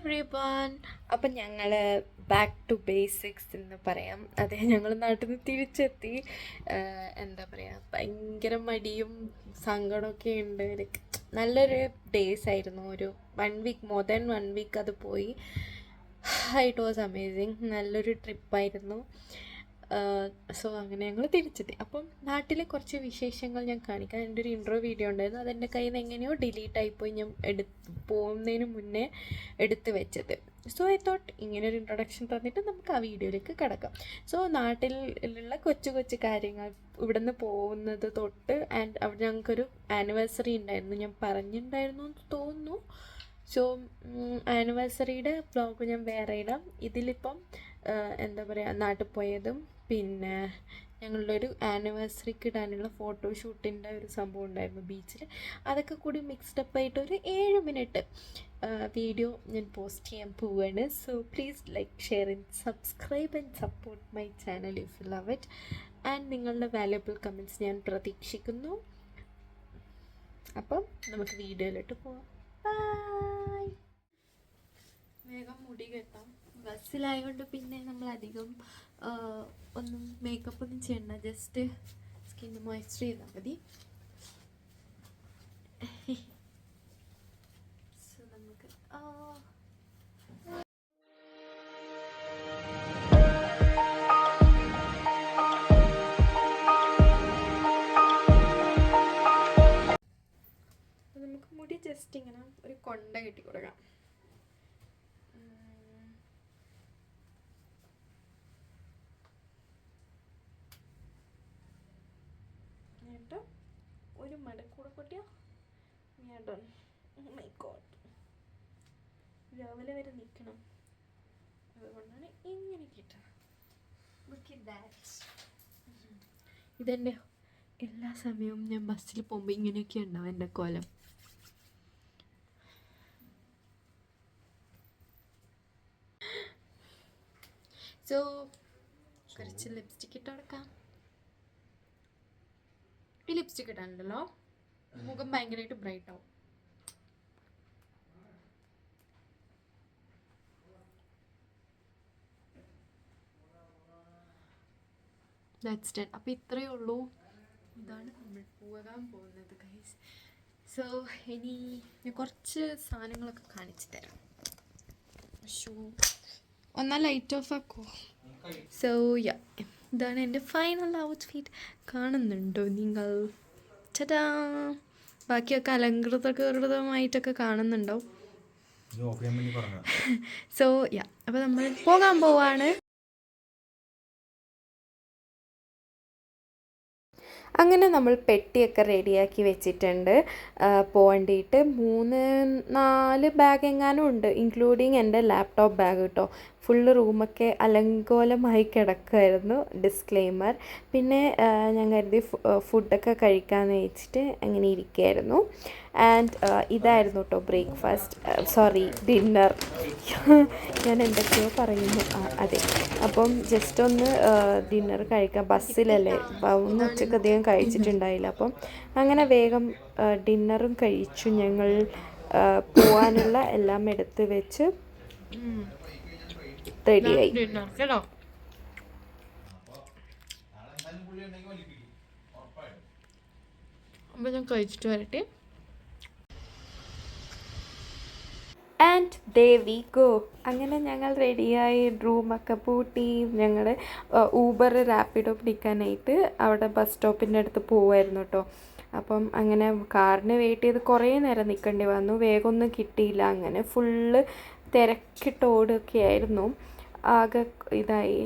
Everyone. അപ്പം ഞങ്ങൾ back to basics എന്ന് പറയാം. അതെ, ഞങ്ങൾ നാട്ടിൽ നിന്ന് തിരിച്ചെത്തി. എന്താ പറയുക, ഭയങ്കര മടിയും സങ്കടമൊക്കെ ഉണ്ട്. ലൈക്ക് നല്ലൊരു ഡേയ്സ് ആയിരുന്നു. ഒരു 1 വീക്ക്, മോർ ദാൻ 1 വീക്ക് അത് പോയി. It was amazing. നല്ലൊരു ട്രിപ്പായിരുന്നു. സോ അങ്ങനെ ഞങ്ങൾ തിരിച്ചെത്തി. അപ്പം നാട്ടിലെ കുറച്ച് വിശേഷങ്ങൾ ഞാൻ കാണിക്കാം. എൻ്റെ ഒരു ഇൻട്രോ വീഡിയോ ഉണ്ടായിരുന്നു, അതെൻ്റെ കയ്യിൽ നിന്ന് എങ്ങനെയോ ഡിലീറ്റായിപ്പോയി. ഞാൻ പോകുന്നതിന് മുന്നേ എടുത്ത് വെച്ചത്. സോ ഐ തോട്ട് ഇങ്ങനൊരു ഇൻട്രൊഡക്ഷൻ തന്നിട്ട് നമുക്ക് ആ വീഡിയോയിലേക്ക് കിടക്കാം. സോ നാട്ടിലുള്ള കൊച്ചു കൊച്ചു കാര്യങ്ങൾ, ഇവിടെ നിന്ന് പോകുന്നത് തൊട്ട്, ആൻഡ് അവിടെ ഞങ്ങൾക്കൊരു ആനിവേഴ്സറി ഉണ്ടായിരുന്നു. ഞാൻ പറഞ്ഞിട്ടുണ്ടായിരുന്നു എന്ന് തോന്നുന്നു. സോ ആനിവേഴ്സറിയുടെ വ്ളോഗ് ഞാൻ വേറെ ഇടാം. ഇതിലിപ്പം എന്താ പറയുക, നാട്ടിൽ പോയതും പിന്നെ ഞങ്ങളുടെ ഒരു ആനിവേഴ്സറിക്ക് ഇടാനുള്ള ഫോട്ടോഷൂട്ടിൻ്റെ ഒരു സംഭവം ഉണ്ടായിരുന്നു ബീച്ചിൽ. അതൊക്കെ കൂടി മിക്സ്ഡപ്പ് ആയിട്ട് ഒരു 7 മിനിറ്റ് വീഡിയോ ഞാൻ പോസ്റ്റ് ചെയ്യാൻ പോവുകയാണ്. So please like, share and subscribe and support my channel if you love it. And നിങ്ങളുടെ വാല്യുബിൾ കമൻറ്റ്സ് ഞാൻ പ്രതീക്ഷിക്കുന്നു. അപ്പം നമുക്ക് വീഡിയോയിലോട്ട് പോവാം. ബൈ. വേഗം മുടി കെട്ടാം. ബസ്സിലായതുകൊണ്ട് പിന്നെ നമ്മളധികം ഒന്നും മേക്കപ്പ് ഒന്നും ചെയ്യണ്ട. ജസ്റ്റ് സ്കിൻ മോയ്സ്ചർ ചെയ്താൽ മതി. സോ നമുക്ക് മുടി ജസ്റ്റ് ഇങ്ങനെ ഒരു കൊണ്ട കെട്ടി കൊടുക്കാം. ഒരു മടക്കൂടെ കൊട്ടിയാ ഞാൻ ഡൺ. മൈ ഗോഡ്, രാവിലെ വരെ നിൽക്കണം, അതുകൊണ്ടാണ് ഇങ്ങനെ കിട്ടുന്നത്. ഇതെൻ്റെ എല്ലാ സമയവും ഞാൻ ബസ്സിൽ പോകുമ്പോൾ ഇങ്ങനെയൊക്കെ ഉണ്ടാവും എൻ്റെ കോലം. സോ കുറച്ച് ലിപ്സ്റ്റിക്ക് ഇട്ട് കൊടുക്കാം. ഈ ലിപ്സ്റ്റിക് ഇടാനുണ്ടല്ലോ മുഖം ഭയങ്കരമായിട്ട് ബ്രൈറ്റ് ആവും. That's done. അപ്പോൾ ഇത്രയേ ഉള്ളൂ. ഇതാണ് നമ്മൾ പോകാൻ പോകുന്നത് ഗൈസ്. സോ ഇനി ഞാൻ കുറച്ച് സാധനങ്ങളൊക്കെ കാണിച്ചു തരാം. ഷൂ ഒന്നാ ലൈറ്റ് ഓഫ് ആക്കോ. സോ യാ, ഇതാണ് എൻ്റെ ഫൈനൽ ഔട്ട്ഫിറ്റ്. കാണുന്നുണ്ടോ നിങ്ങൾ? ചേട്ടാ, ബാക്കിയൊക്കെ അലങ്കൃതമായിട്ടൊക്കെ കാണുന്നുണ്ടാവും. സോ യാ, അപ്പോൾ നമ്മൾ പോകാൻ പോവാണ്. അങ്ങനെ നമ്മൾ പെട്ടിയൊക്കെ റെഡിയാക്കി വെച്ചിട്ടുണ്ട്. പോകേണ്ടിയിട്ട് 3-4 ബാഗ് എങ്ങാനും ഉണ്ട്, ഇൻക്ലൂഡിങ് എൻ്റെ ലാപ്ടോപ്പ് ബാഗ് കേട്ടോ. ഫുള്ള് റൂമൊക്കെ അലങ്കോലമായി കിടക്കുമായിരുന്നു. ഡിസ്ക്ലെയിമർ. പിന്നെ ഞാൻ കരുതി ഫുഡൊക്കെ കഴിക്കാമെന്ന് വെച്ചിട്ട് അങ്ങനെ ഇരിക്കുകയായിരുന്നു. ആൻഡ് ഇതായിരുന്നു കേട്ടോ ബ്രേക്ക്ഫാസ്റ്റ്, സോറി ഡിന്നർ. ഞാൻ എന്തൊക്കെയോ പറയുന്നു. അതെ, അപ്പം ജസ്റ്റ് ഒന്ന് ഡിന്നർ കഴിക്കാം. ബസ്സിലല്ലേ, ഒന്ന് ഉച്ചക്ക് അധികം കഴിച്ചിട്ടുണ്ടായില്ല. അപ്പം അങ്ങനെ വേഗം ഡിന്നറും കഴിച്ചു. ഞങ്ങൾ പോകാനുള്ള എല്ലാം എടുത്ത് വെച്ച് റെഡിയായി. അപ്പം ഞാൻ കഴിച്ചിട്ട് വരട്ടെ. And they we go. അങ്ങനെ ഞങ്ങൾ റെഡിയായി, റൂമൊക്കെ പൂട്ടി. ഞങ്ങൾ ഊബർ റാപ്പിഡോ പിടിക്കാനായിട്ട് അവിടെ ബസ് സ്റ്റോപ്പിൻ്റെ അടുത്ത് പോവായിരുന്നു കേട്ടോ. അപ്പം അങ്ങനെ കാറിന് വെയിറ്റ് ചെയ്ത് കുറേ നേരം നിൽക്കേണ്ടി വന്നു. വേഗമൊന്നും കിട്ടിയില്ല. അങ്ങനെ ഫുള്ള് തിരക്കിട്ട് ഓടുകയൊക്കെ ആയിരുന്നു. ആകെ ഇതായി.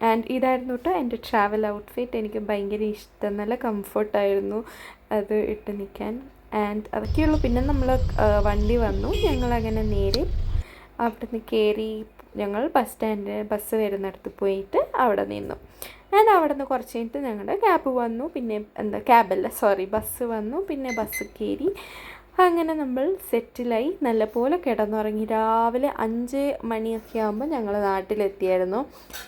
ആൻഡ് ഇതായിരുന്നു കേട്ടോ എൻ്റെ ട്രാവൽ ഔട്ട്ഫിറ്റ്. എനിക്ക് ഭയങ്കര ഇഷ്ടം, നല്ല കംഫർട്ടായിരുന്നു അത് ഇട്ട് നിൽക്കാൻ. ആൻഡ് അതൊക്കെയുള്ളൂ. പിന്നെ നമ്മൾ വണ്ടി വന്നു. ഞങ്ങളങ്ങനെ നേരെ അവിടെ നിന്ന് കയറി ഞങ്ങൾ ബസ് വരുന്നിടത്ത് പോയിട്ട് അവിടെ നിന്നു. ആൻഡ് അവിടെ നിന്ന് കുറച്ച് കഴിഞ്ഞിട്ട് ഞങ്ങളുടെ ക്യാബ് വന്നു. പിന്നെ ബസ് വന്നു. പിന്നെ ബസ് കയറി. അങ്ങനെ നമ്മൾ സെറ്റിലായി, നല്ലപോലെ കിടന്നുറങ്ങി. രാവിലെ 5 മണിയൊക്കെ ആകുമ്പോൾ ഞങ്ങൾ നാട്ടിലെത്തിയായിരുന്നു.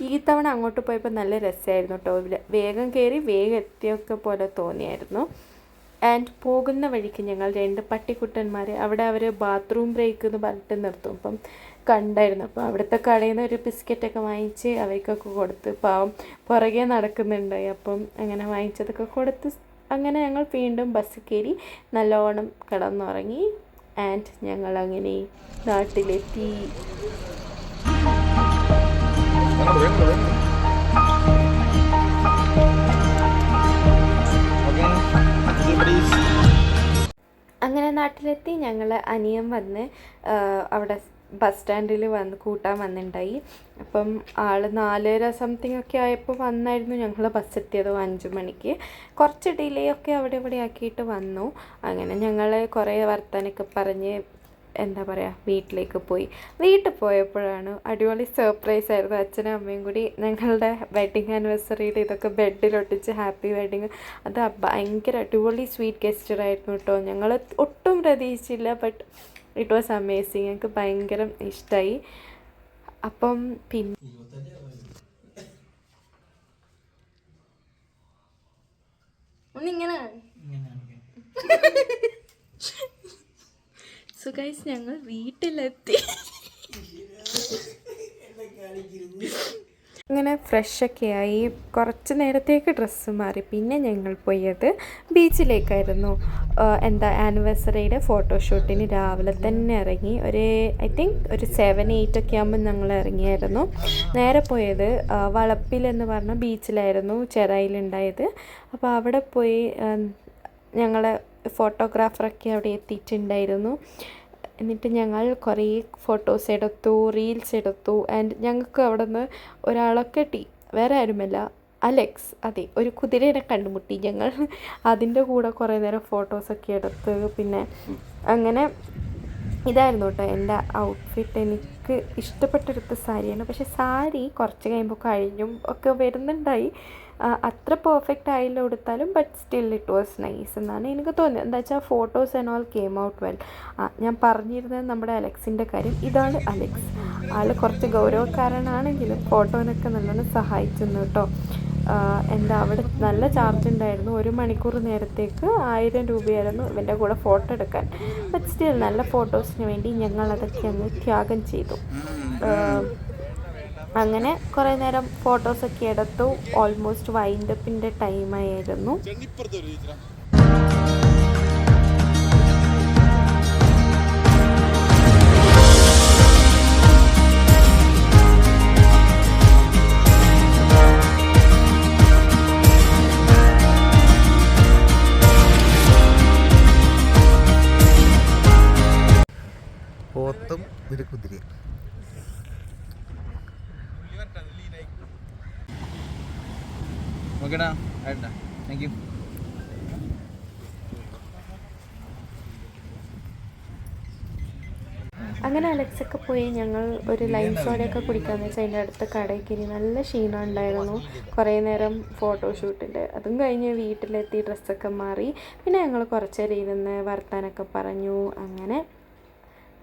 ഈ തവണ അങ്ങോട്ട് പോയപ്പോൾ നല്ല രസമായിരുന്നു കേട്ടോ. വേഗം കയറി വേഗം എത്തിയൊക്കെ പോലെ തോന്നിയായിരുന്നു. ആൻഡ് പോകുന്ന വഴിക്ക് ഞങ്ങൾ 2 പട്ടിക്കുട്ടന്മാർ അവിടെ അവർ ബാത്റൂം ബ്രേക്ക് എന്ന് പറഞ്ഞിട്ട് നിർത്തും. അപ്പം കണ്ടായിരുന്നു. അപ്പോൾ അവിടുത്തെ കടയിൽ നിന്ന് ഒരു ബിസ്ക്കറ്റൊക്കെ വാങ്ങിച്ച് അവയ്ക്കൊക്കെ കൊടുത്ത്, പാവം പുറകെ നടക്കുന്നുണ്ടായി. അപ്പം അങ്ങനെ വാങ്ങിച്ചതൊക്കെ കൊടുത്ത് അങ്ങനെ ഞങ്ങൾ വീണ്ടും ബസ് കയറി നല്ലോണം കിടന്നുറങ്ങി. ആൻഡ് ഞങ്ങൾ അങ്ങനെ നാട്ടിലെത്തി. അങ്ങനെ നാട്ടിലെത്തി. ഞങ്ങൾ അനിയൻ വന്ന് അവിടെ ബസ് സ്റ്റാൻഡിൽ വന്ന് കൂട്ടാൻ വന്നിട്ടുണ്ടായി. അപ്പം ആൾ 4:30 സംതിങ് ഒക്കെ ആയപ്പോൾ വന്നായിരുന്നു. ഞങ്ങൾ ബസ് എത്തിയത് 5 മണിക്ക്. കുറച്ച് ഡിലേ ഒക്കെ അവിടെ ഇവിടെ ആക്കിയിട്ട് വന്നു. അങ്ങനെ ഞങ്ങൾ കുറേ വർത്താനൊക്കെ പറഞ്ഞ് എന്താ പറയുക വീട്ടിലേക്ക് പോയി. വീട്ടിൽ പോയപ്പോഴാണ് അടിപൊളി സർപ്രൈസ് ആയിരുന്നു. അച്ഛനും അമ്മയും കൂടി ഞങ്ങളുടെ വെഡിങ് ആനിവേഴ്സറിയുടെ ഇതൊക്കെ ബെഡിലൊട്ടിച്ച് ഹാപ്പി വെഡിങ്, അത് ഭയങ്കര അടിപൊളി സ്വീറ്റ് ഗെസ്റ്ററായിരുന്നു കേട്ടോ. ഞങ്ങൾ ഒട്ടും പ്രതീക്ഷിച്ചില്ല. But it was amazing. ഞങ്ങൾക്ക് ഭയങ്കര ഇഷ്ടമായി. അപ്പം പിന്നെ ഒന്നിങ്ങനെ സോ ഗൈസ് ഞങ്ങൾ വീട്ടിലെത്തി. അങ്ങനെ ഫ്രഷൊക്കെ ആയി കുറച്ച് നേരത്തേക്ക് ഡ്രസ്സ് മാറി. പിന്നെ ഞങ്ങൾ പോയത് ബീച്ചിലേക്കായിരുന്നു. ആനിവേഴ്സറിയുടെ ഫോട്ടോഷൂട്ടിന് രാവിലെ തന്നെ ഇറങ്ങി. ഐ തിങ്ക് ഒരു 7-8 ഒക്കെ ആകുമ്പോൾ ഞങ്ങൾ ഇറങ്ങിയായിരുന്നു. നേരെ പോയത് വളപ്പിൽ എന്ന് പറഞ്ഞ ബീച്ചിലായിരുന്നു, ചെറായിലുണ്ടായത്. അപ്പോൾ അവിടെ പോയി ഞങ്ങളെ ഫോട്ടോഗ്രാഫറൊക്കെ അവിടെ എത്തിയിട്ടുണ്ടായിരുന്നു. എന്നിട്ട് ഞങ്ങൾ കുറേ ഫോട്ടോസ് എടുത്തു, റീൽസ് എടുത്തു. ആൻഡ് ഞങ്ങൾക്ക് അവിടെ നിന്ന് ഒരാളൊക്കെ വേറെ ആരുമല്ല, അലക്സ്. അതെ, ഒരു കുതിരേനെ കണ്ടുമുട്ടി ഞങ്ങൾ. അതിൻ്റെ കൂടെ കുറേ നേരം ഫോട്ടോസൊക്കെ എടുത്ത്. പിന്നെ അങ്ങനെ ഇതായിരുന്നു കേട്ടോ എൻ്റെ ഔട്ട്ഫിറ്റ്. എനിക്ക് ഇഷ്ടപ്പെട്ടെടുത്ത സാരിയാണ്. പക്ഷേ സാരി കുറച്ച് കഴിയുമ്പോൾ കഴിഞ്ഞും ഒക്കെ വരുന്നുണ്ടായി. അത്ര പെർഫെക്റ്റ് ആയില്ല കൊടുത്താലും, but still it was nice എന്നാണ് എനിക്ക് തോന്നിയത്. എന്താ വെച്ചാൽ photos and all came out well. ഞാൻ പറഞ്ഞിരുന്നത് നമ്മുടെ അലക്സിൻ്റെ കാര്യം. ഇതാണ് അലക്സ്. ആൾ കുറച്ച് ഗൗരവക്കാരനാണെങ്കിലും ഫോട്ടോനൊക്കെ നല്ലോണം സഹായിച്ചിരുന്നു കേട്ടോ. അവിടെ നല്ല ചാർജ് ഉണ്ടായിരുന്നു. 1 മണിക്കൂർ നേരത്തേക്ക് 1000 രൂപയായിരുന്നു ഇവൻ്റെ കൂടെ ഫോട്ടോ എടുക്കാൻ. ബട്ട് സ്റ്റിൽ നല്ല ഫോട്ടോസിന് വേണ്ടി ഞങ്ങൾ അതൊക്കെ അങ്ങ് ത്യാഗം ചെയ്തു. അങ്ങനെ കുറേ നേരം ഫോട്ടോസൊക്കെ എടുത്തു. ഓൾമോസ്റ്റ് വൈൻഡപ്പിൻ്റെ ടൈമായിരുന്നു. പോത്തും ഒരു കുതിരയും. ഓക്കെടാ, ആയിട്ടാ, താങ്ക് യു. അങ്ങനെ അലക്സൊക്കെ പോയി ഞങ്ങൾ ഒരു ലൈം സോഡയൊക്കെ കുടിക്കാമെന്ന് വെച്ചാൽ അതിൻ്റെ അടുത്ത കടയിൽ കയറി. നല്ല ക്ഷീണം ഉണ്ടായിരുന്നു. കുറേ നേരം ഫോട്ടോഷൂട്ടിൻ്റെ അതും കഴിഞ്ഞ് വീട്ടിലെത്തി ഡ്രസ്സൊക്കെ മാറി. പിന്നെ ഞങ്ങൾ കുറച്ച് നേരം ഇരുന്ന് വർത്താനൊക്കെ പറഞ്ഞു.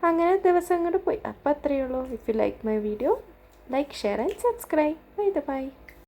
അങ്ങനെ ദിവസം അങ്ങോട്ട് പോയി. അപ്പോൾ അത്രയേ ഉള്ളൂ. If you like my video, like, share and subscribe. By.